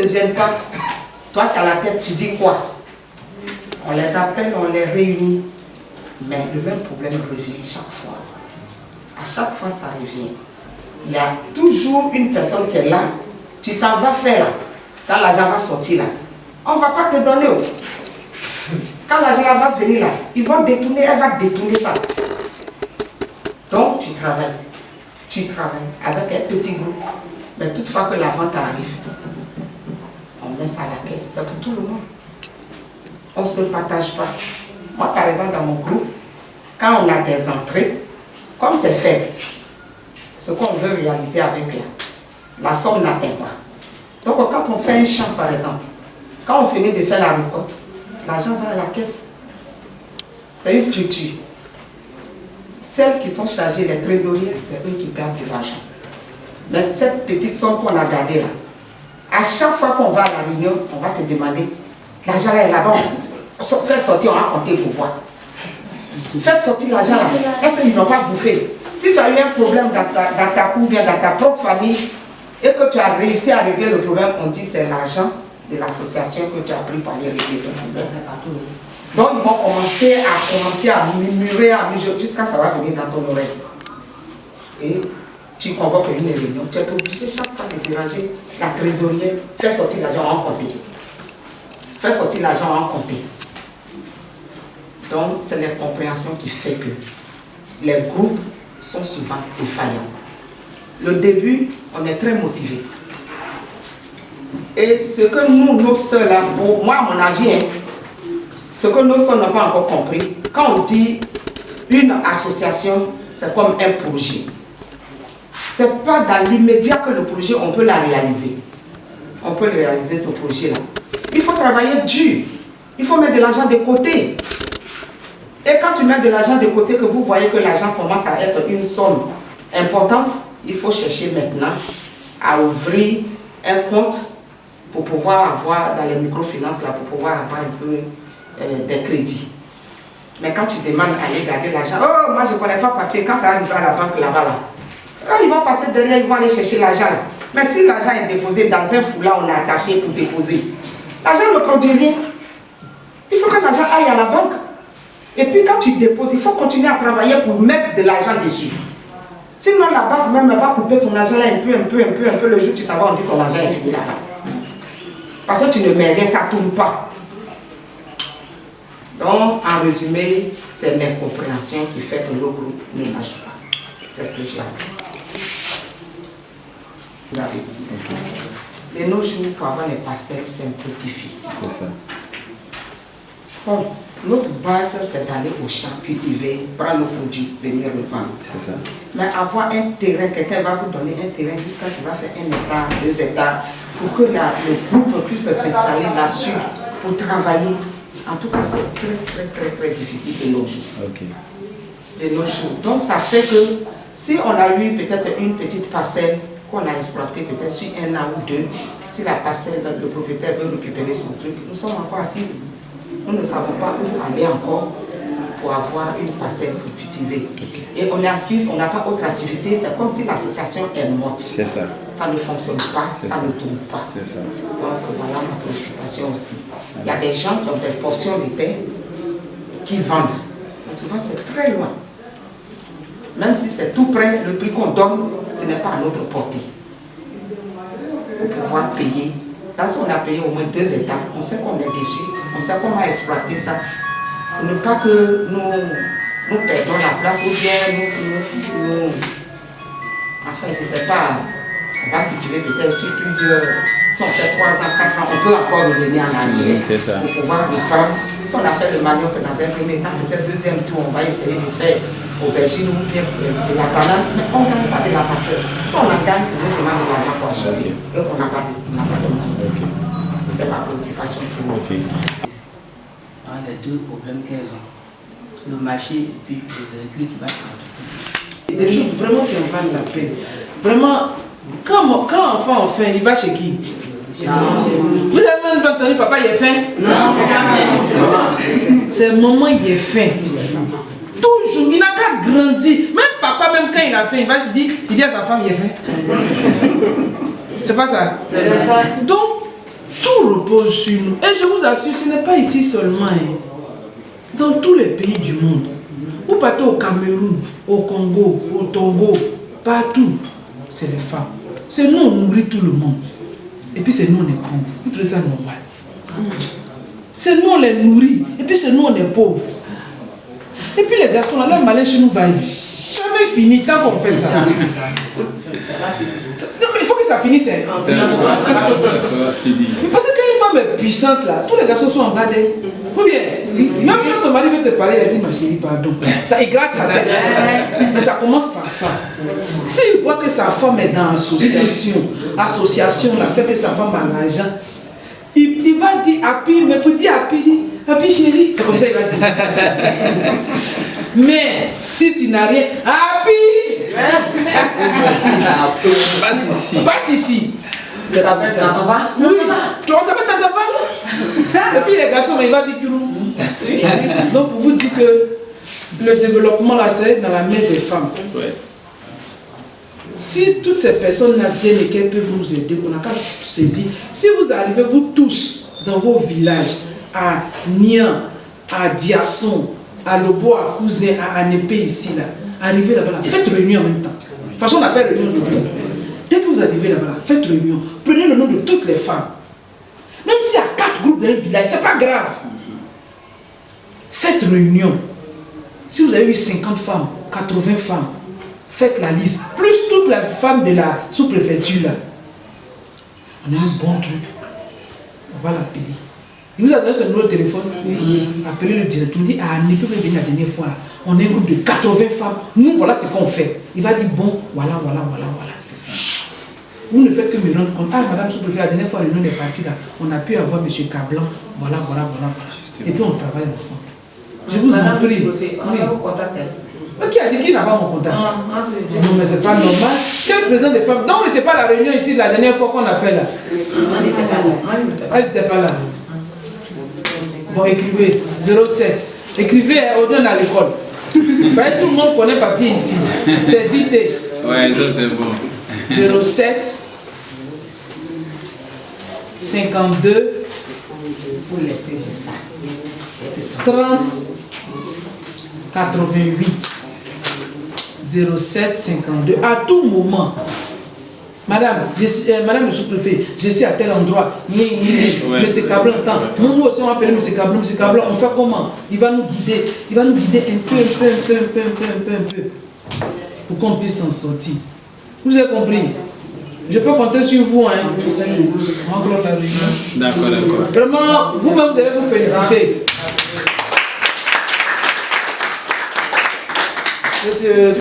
ne viennent pas, toi qui as la tête, tu dis quoi? On les appelle, on les réunit. Mais le même problème revient chaque fois. À chaque fois, ça revient. Il y a toujours une personne qui est là. Tu t'en vas faire là. Quand l'argent va sortir là, on ne va pas te donner. Quand l'argent va venir là, ils vont détourner, elle va détourner ça. Donc, tu travailles. Tu travailles avec un petit groupe. Mais toutefois que la vente arrive, on met ça à la caisse. C'est pour tout le monde. On ne se partage pas. Moi, par exemple, dans mon groupe, quand on a des entrées, comme c'est faible, ce qu'on veut réaliser avec la somme n'atteint pas. Donc, quand on fait un champ, par exemple, quand on finit de faire la récolte, l'argent va à la caisse. C'est une structure. Celles qui sont chargées, les trésoriers, c'est eux qui gardent de l'argent. Mais cette petite somme qu'on a gardée là, à chaque fois qu'on va à la réunion, on va te demander, l'argent là est là-bas, fais sortir, on va compter pour voir. Fais sortir l'argent là. Est-ce qu'ils n'ont pas bouffé? Si tu as eu un problème dans ta cour, bien dans ta propre famille, et que tu as réussi à régler le problème, on dit c'est l'argent de l'association que tu as pris pour aller régler ce problème. Donc ils vont commencer à murmurer, jusqu'à ça va venir dans ton oreille. Et tu convoques une réunion, tu es obligé chaque fois de déranger la trésorière, fais sortir l'argent en compter. Fais sortir l'argent en compter. Donc c'est l'incompréhension qui fait que les groupes sont souvent défaillants. Le début, on est très motivé. Et ce que nous, nos soeurs là, pour moi, à mon avis, hein, ce que nos soeurs n'ont pas encore compris, quand on dit une association, c'est comme un projet. Ce n'est pas dans l'immédiat que le projet, on peut la réaliser. On peut réaliser ce projet-là. Il faut travailler dur. Il faut mettre de l'argent de côté. Et quand tu mets de l'argent de côté, que vous voyez que l'argent commence à être une somme importante, il faut chercher maintenant à ouvrir un compte pour pouvoir avoir, dans les microfinances, là, pour pouvoir avoir un peu des crédits. Mais quand tu demandes à aller garder l'argent, oh, moi je ne connais pas papier, quand ça arrive à la banque là-bas, là, quand ils vont passer derrière, ils vont aller chercher l'argent. Mais si l'argent est déposé dans un foulard, on a attaché pour déposer, l'argent ne produit rien. Il faut que l'argent aille à la banque. Et puis quand tu déposes, il faut continuer à travailler pour mettre de l'argent dessus. Sinon la banque même va couper ton argent là un peu, le jour où tu t'en vas, on dit que ton argent est fini là-bas. Parce que tu ne mets rien, ça ne tourne pas. Donc en résumé, c'est l'incompréhension qui fait que le groupe ne marche pas. C'est ce que j'ai dit. Vous avez dit. De nos jours, pour avoir les parcelles, c'est un peu difficile. C'est ça. Bon, notre base, c'est d'aller au champ, cultiver, prendre le produit, venir le vendre. C'est ça. Mais avoir un terrain, quelqu'un va vous donner un terrain jusqu'à ce qu'il va faire 1 hectare, 2 hectares, pour que le groupe puisse s'installer là-dessus, pour travailler. En tout cas, c'est très difficile de nos jours. Okay. De nos jours. Donc, ça fait que si on a eu peut-être une petite parcelle qu'on a exploitée peut-être sur 1 an ou 2, si la parcelle, le propriétaire veut récupérer son truc, nous sommes encore assises. Nous ne savons pas où aller encore pour avoir une parcelle pour cultiver. Okay. Et on est assise, on n'a pas autre activité, c'est comme si l'association est morte. C'est ça. Ça ne fonctionne pas, ça ne tourne pas. C'est ça. Donc voilà ma préoccupation aussi. Il y a des gens qui ont des portions de terre qui vendent. Mais souvent c'est très loin. Même si c'est tout près, le prix qu'on donne, ce n'est pas à notre portée. Pour pouvoir payer. Là, si on a payé au moins 2 hectares, on sait qu'on est déçu, on sait comment exploiter ça. Pour ne pas que nous perdons la place ou bien nous enfin, je ne sais pas, on va cultiver peut-être sur plusieurs, si on fait 3 ans, 4 ans, on peut encore revenir en arrière pour pouvoir reprendre. Si on a fait le manioc dans un premier temps, peut-être deuxième tour, on va essayer de faire aubergine ou bien de la banane, mais on ne gagne pas de la parcelle. Si on en gagne, on demande de l'argent pour acheter. Et on n'a pas de manioc. C'est ma préoccupation pour nous. Les 2 problèmes qu'elles ont, le marché et puis le véhicule qui va transporter. Des choses vraiment qui en valent la peine. Vraiment, quand enfant a faim, il va chez qui? Vous avez même entendu papa il est faim? Non, jamais. C'est maman il est faim. Toujours, il n'a qu'à grandir. Même papa, même quand il a faim, il dit à sa femme il est faim. C'est pas ça? C'est ça. Donc, tout repose sur nous. Et je vous assure, ce n'est pas ici seulement. Hein. Dans tous les pays du monde. Vous partez au Cameroun, au Congo, au Togo, partout, c'est les femmes. C'est nous, on nourrit tout le monde. Et puis c'est nous, on est pauvres. Vous trouvez ça normal? C'est nous, on les nourrit. Et puis c'est nous, on est pauvres. Et puis les garçons, là, leur malin chez nous va jamais finir tant qu'on fait ça. Non, mais il faut que ça finisse. Hein. Ça va finir. Parce que quand une femme est puissante, là, tous les garçons sont en bas d'elle. Ou bien, même quand ton mari veut te parler, il a dit, ma chérie, pardon. Ça égrate sa tête. Mais ça commence par ça. S'il voit que sa femme est dans l'association, la fait que sa femme a l'argent, il va dire à Pi, mais pour dire à Pi, chérie, c'est comme ça qu'il va dire. Mais si tu n'as rien, Pi, Passe ici. passe ici. C'est pas ça, papa? Oui, tu vas taper ta papa. Et puis les garçons, mais il va dire que nous. Donc pour vous dire que le développement là, c'est dans la main des femmes. Ouais. Si toutes ces personnes-là viennent et qu'elles peuvent nous aider, on n'a qu'à saisir. Si vous arrivez, vous tous, dans vos villages, à Nian, à Diasson, à Lobo, à Cousin, à Anépé ici, là, arrivez là-bas, là, faites réunion en même temps. De toute façon, on a fait réunion aujourd'hui. Dès que vous arrivez là-bas, là, faites réunion. Prenez le nom de toutes les femmes. Même s'il y a 4 groupes dans un village, c'est pas grave. Faites réunion. Si vous avez eu 50 femmes, 80 femmes, faites la liste. Plus toutes les femmes de la sous-préfecture là. On a un bon truc. On va l'appeler. Il vous a donné ce numéro de téléphone? Oui. Appelez le directeur. Il dit, ah, ne peut pas venir la dernière fois là. On est un groupe de 80 femmes. Nous, voilà ce qu'on fait. Il va dire, bon, voilà. C'est ça. Vous ne faites que me rendre compte. Ah, madame sous-préfet, la dernière fois, le nom est parti là. On a pu avoir M. Cablan. Voilà. Et puis on travaille ensemble. Je vous en prie. On n'a pas vos contacts. Qui a dit qu'il n'a pas mon contact? Non, mais c'est pas normal. Quel président de femmes? Non, on n'était pas à la réunion ici la dernière fois qu'on a fait là. Elle n'était pas là. Bon, écrivez 07. Écrivez, on donne à l'école. Tout le monde connaît papier ici. C'est dicté. Ouais, ça c'est bon. 07 52 Pour laisser ça. 30 88 07 52. À tout moment, madame, madame le sous-préfet, je suis à tel endroit. Monsieur Cablan, attends. Nous aussi on appelle Monsieur Cablan. Monsieur Cablan, on fait comment? Il va nous guider. Il va nous guider un peu. Pour qu'on puisse s'en sortir. Vous avez compris? Je peux compter sur vous, hein? D'accord. Vraiment, vous-même, vous allez vous féliciter. Monsieur